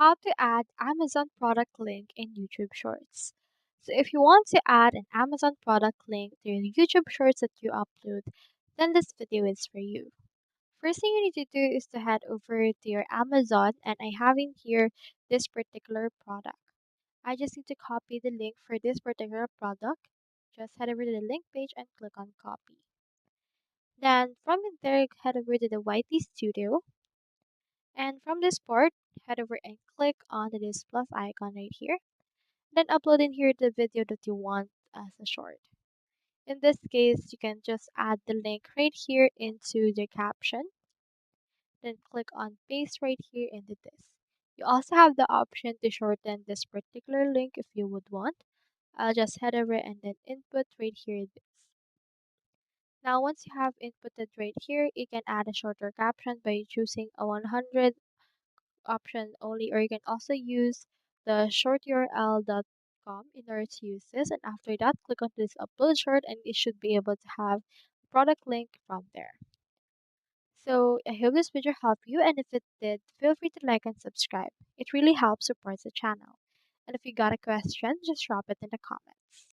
How to add Amazon product link in YouTube Shorts. So if you want to add an Amazon product link to your YouTube Shorts that you upload, then this video is for you. First thing you need to do is to head over to your Amazon, and I have in here this particular product. I just need to copy the link for this particular product. Just head over to the link page and click on copy. Then from there, head over to the YT Studio. And from this part, head over and click on this plus icon right here. Then upload in here the video that you want as a short. In this case, you can just add the link right here into the caption. Then click on paste right here into this. You also have the option to shorten this particular link if you would want. I'll just head over and then input right here this. Now once you have inputted right here, you can add a shorter caption by choosing a 100 option only, or you can also use the shorturl.com in order to use this. And after that, click on this upload short and you should be able to have a product link from there. So I hope this video helped you, and if it did, feel free to like and subscribe. It really helps support the channel. And if you got a question, just drop it in the comments.